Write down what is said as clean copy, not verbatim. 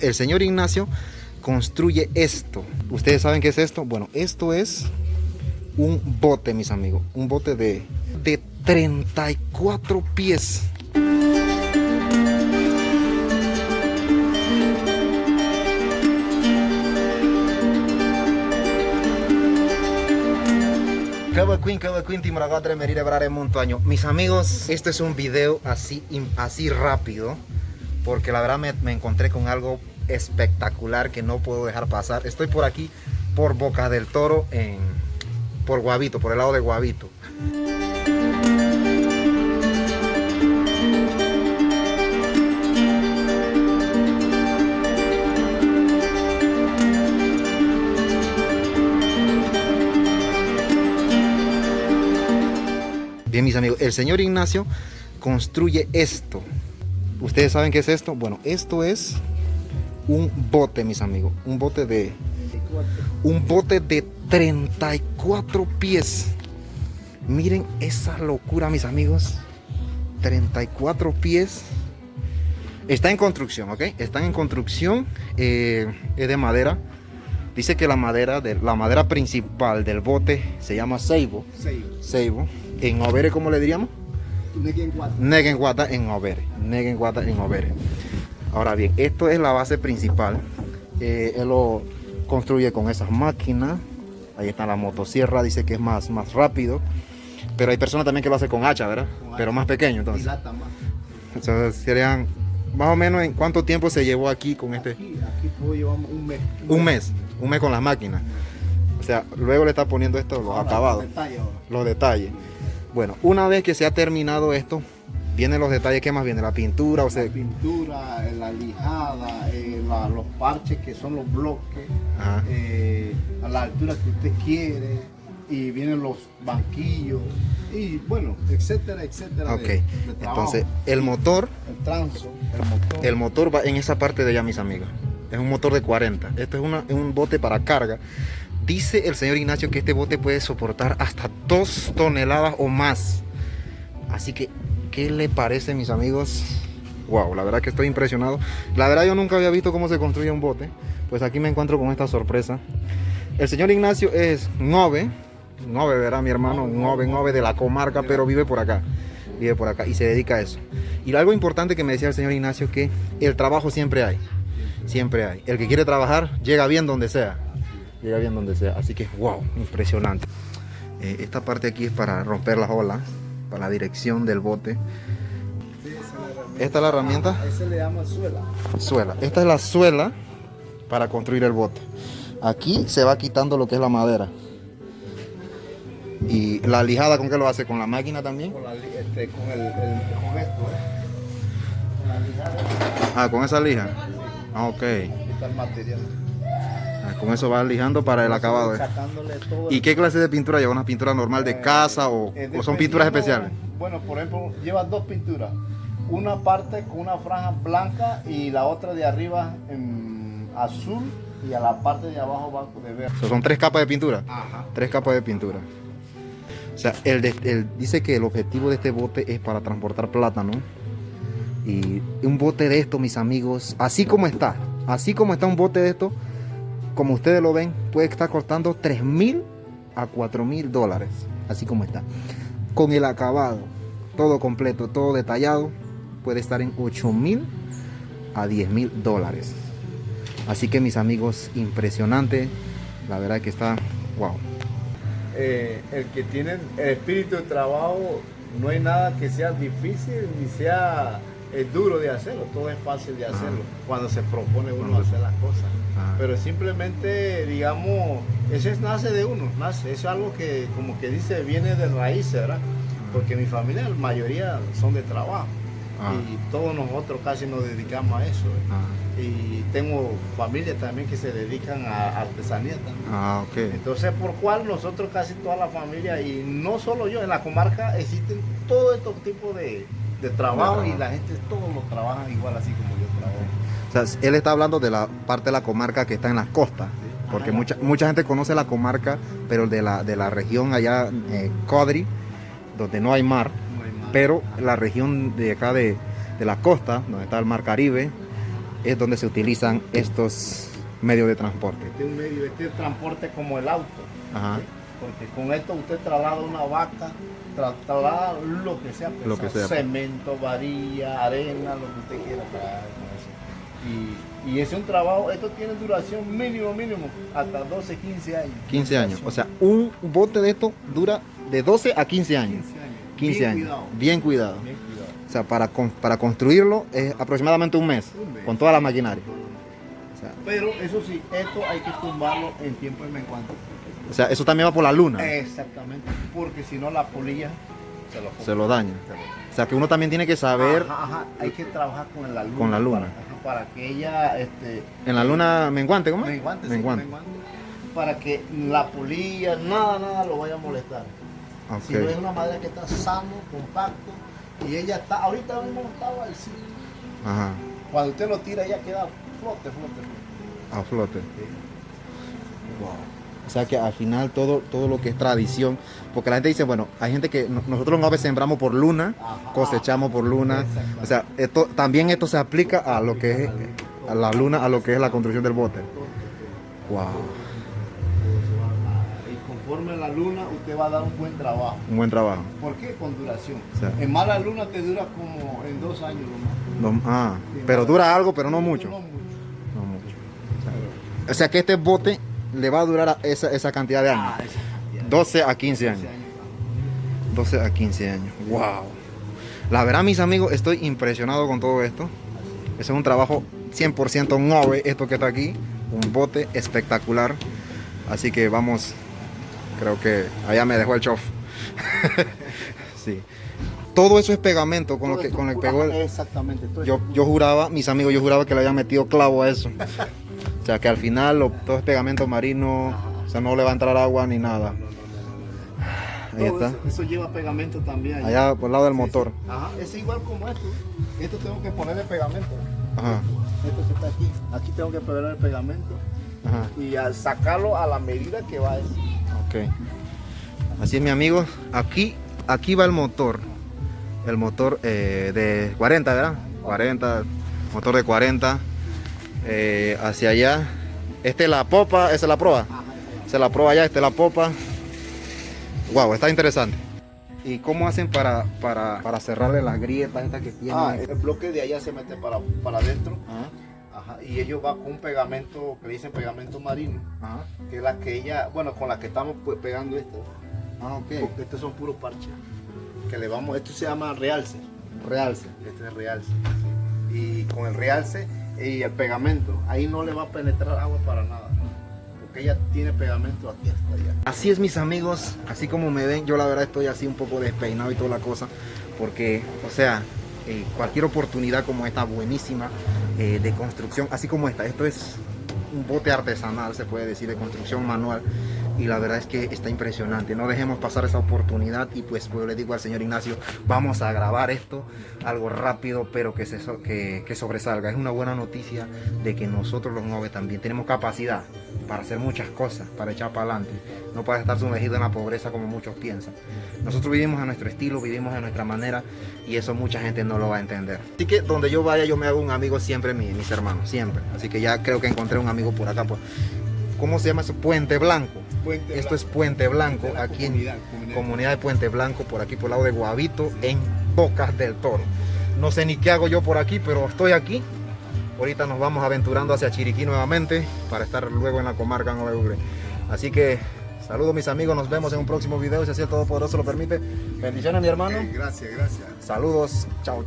El señor Ignacio construye esto. ¿Ustedes saben qué es esto? Bueno, esto es un bote, mis amigos. Un bote de 34 pies. Cada Queen, Timaragadre, Merida, Brare, Montaño. Mis amigos, este es un video así rápido, porque la verdad me encontré con algo espectacular que no puedo dejar pasar. Estoy por aquí, por Boca del Toro, por Guavito, por el lado de Guavito. Bien, mis amigos, el señor Ignacio construye esto. ¿Ustedes saben qué es esto? Bueno, esto es un bote, mis amigos. Un bote de 34 pies. Miren esa locura, mis amigos. 34 pies. Está en construcción, ¿ok? Está en construcción. Es de madera. Dice que la madera principal del bote se llama ceibo. Ceibo. En Overe, ¿cómo le diríamos? Negenguata en Overe. Negenguata en Overe. Ahora bien, esto es la base principal. Él lo construye con esas máquinas. Ahí está la motosierra, dice que es más rápido. Pero hay personas también que lo hacen con hacha, ¿verdad? Pero más pequeño, entonces. Entonces serían más o menos. ¿En cuánto tiempo se llevó aquí con este? Aquí llevamos un mes. Un mes con las máquinas. O sea, luego le está poniendo esto, los acabados, los detalles. Bueno, una vez que se ha terminado esto, vienen los detalles. ¿Qué más viene? La pintura, La pintura, la lijada, los parches que son los bloques, a la altura que usted quiere, y vienen los banquillos, y bueno, etcétera, etcétera. Ok, entonces el motor, el motor va en esa parte de allá, mis amigos. Es un motor de 40. Esto es un bote para carga. Dice el señor Ignacio que este bote puede soportar hasta 2 toneladas o más. Así que, ¿qué le parece, mis amigos? Wow, la verdad que estoy impresionado. La verdad yo nunca había visto cómo se construye un bote. Pues aquí me encuentro con esta sorpresa. El señor Ignacio es Nove, ¿verdad, mi hermano? Nove de la comarca, pero vive por acá. Vive por acá y se dedica a eso. Y algo importante que me decía el señor Ignacio, que el trabajo siempre hay. Siempre hay. El que quiere trabajar llega bien donde sea. Llega bien donde sea. Así que, wow, impresionante. Esta parte aquí es para romper las olas, para la dirección del bote. Esta es la herramienta. Esa le llama suela. Suela. Esta es la suela para construir el bote. Aquí se va quitando lo que es la madera. Y la lijada, ¿con qué lo hace? ¿Con la máquina también? Con esto, Con la lijada. Ah, con esa lija. Ah, ok. Está el material. Con eso va lijando para el acabado. ¿Y qué clase de pintura lleva? ¿Una pintura normal de casa o son pinturas especiales? Bueno, por ejemplo, lleva 2 pinturas. Una parte con una franja blanca y la otra de arriba en azul, y a la parte de abajo va de verde. Son 3 capas de pintura. Ajá. 3 capas de pintura. O sea, él dice que el objetivo de este bote es para transportar plátano. Y un bote de esto, mis amigos, así como está un bote de esto, como ustedes lo ven, puede estar costando $3,000 a $4,000, así como está. Con el acabado, todo completo, todo detallado, puede estar en $8,000 a $10,000. Así que, mis amigos, impresionante. La verdad que está, wow. El que tiene el espíritu de trabajo, no hay nada que sea difícil ni sea duro de hacerlo, todo es fácil de hacerlo cuando se propone uno hacer las cosas. Pero simplemente, digamos, eso nace de uno, eso es algo que, como que dice, viene de raíz, ¿verdad? Porque mi familia, la mayoría son de trabajo. Y todos nosotros casi nos dedicamos a eso. Y tengo familia también que se dedican a artesanía también. Okay. Entonces, por cual nosotros casi toda la familia, y no solo yo, en la comarca existen todos estos tipos de trabajo, y la gente todos lo trabajan igual así como yo trabajo. O sea, él está hablando de la parte de la comarca que está en las costas. Porque mucha gente conoce la comarca, pero de la región allá, Codri, donde no hay mar. Pero la región de acá de la costa, donde está el mar Caribe, es donde se utilizan estos medios de transporte. Este transporte como el auto. Ajá. ¿sí? Porque con esto usted traslada una vaca, traslada lo que sea pesado, Lo que sea. cemento, varilla, arena, lo que usted quiera traer con eso. Y ese es un trabajo, esto tiene duración mínimo, hasta 12, 15 años. 15 años. O sea, un bote de esto dura de 12 a 15 años. 15 Bien años. cuidado. Bien cuidado. Bien cuidado. O sea, para construirlo es aproximadamente un mes. Con toda la maquinaria. Pero eso sí, esto hay que tumbarlo en tiempo de menguante. O sea, eso también va por la luna. Exactamente, porque si no la polilla Se lo daña. O sea, que uno también tiene que saber hay que trabajar con la luna. Con la luna. Para que ella... en la luna menguante, ¿cómo es? menguante, sí, Menguante. menguante. Para que la polilla, nada lo vaya a molestar. Ok. Si no es una madera que está sano, compacto, y ella está, ahorita mismo estaba al sí. Ajá. Cuando usted lo tira, ella queda flote. A flote. Sí. Wow. O sea que al final todo lo que es tradición, porque la gente dice, bueno, hay gente que nosotros los aves sembramos por luna, Ajá. cosechamos por luna. O sea, también esto se aplica a lo que es a la luna, a lo que es la construcción del bote. Wow. Y conforme a la luna, usted va a dar un buen trabajo. Un buen trabajo. ¿Por qué? Con duración. Sí. En mala luna te dura como en 2 años nomás. Pero dura algo, pero no mucho. No mucho. No mucho. O sea que este bote le va a durar esa cantidad de años. Esa cantidad. 12 a 15 años. 12 a 15 años. Wow. La verdad, mis amigos, estoy impresionado con todo esto. Ese es un trabajo 100% noble, esto que está aquí. Un bote espectacular. Así que vamos. Creo que allá me dejó el chof. Sí. Todo eso es pegamento con lo que pegó el... Exactamente. Yo juraba, mis amigos, yo juraba que le habían metido clavo a eso. O sea que al final todo es pegamento marino. O sea, no le va a entrar agua ni nada. Ahí está. Eso lleva pegamento también. Allá por el lado del motor. Sí. Ajá, es igual como esto. Esto tengo que ponerle pegamento. Ajá. Esto que está aquí. Aquí tengo que ponerle el pegamento. Ajá. Y al sacarlo a la medida que va eso. Ok. Así es, mi amigo. Aquí va el motor. El motor de 40, ¿verdad? 40. Motor de 40. Hacia allá. Esta es la popa, esa es la proa. Esa es la proa allá, esta es la popa. Wow, está interesante. ¿Y cómo hacen para cerrarle las grietas estas que tienen? El bloque de allá se mete para adentro. Ajá. Ajá, y ellos van con un pegamento que le dicen pegamento marino. Ajá. Que es la que ella, bueno, con la que estamos pues, pegando esto. Ok. Porque estos son puros parches. Que le vamos, esto se llama realce. Realce. Este es realce. Sí. Y con el realce y el pegamento, ahí no le va a penetrar agua para nada. Porque ella tiene pegamento aquí hasta allá. Así es, mis amigos, así como me ven, yo la verdad estoy así un poco despeinado y toda la cosa, porque, o sea, cualquier oportunidad como esta buenísima de construcción, así como esto es un bote artesanal, se puede decir, de construcción manual, y la verdad es que está impresionante. No dejemos pasar esa oportunidad y pues le digo al señor Ignacio, vamos a grabar esto, algo rápido pero que sobresalga. Es una buena noticia de que nosotros los noves también tenemos capacidad para hacer muchas cosas, para echar para adelante, no para estar sumergido en la pobreza como muchos piensan. Nosotros vivimos a nuestro estilo, vivimos a nuestra manera y eso mucha gente no lo va a entender. Así que donde yo vaya yo me hago un amigo siempre, mis hermanos, siempre. Así que ya creo que encontré un amigo por acá. ¿Cómo se llama eso? Puente Blanco. Esto es Puente Blanco, aquí en comunidad de Puente Blanco, por aquí por el lado de Guavito, en Bocas del Toro. No sé ni qué hago yo por aquí, pero estoy aquí. Ahorita nos vamos aventurando hacia Chiriquí nuevamente para estar luego en la comarca Nueva Ubre. Así que saludos, mis amigos, nos vemos en un próximo video, si así el Todopoderoso lo permite. Bendiciones, mi hermano. Gracias. Saludos, chao.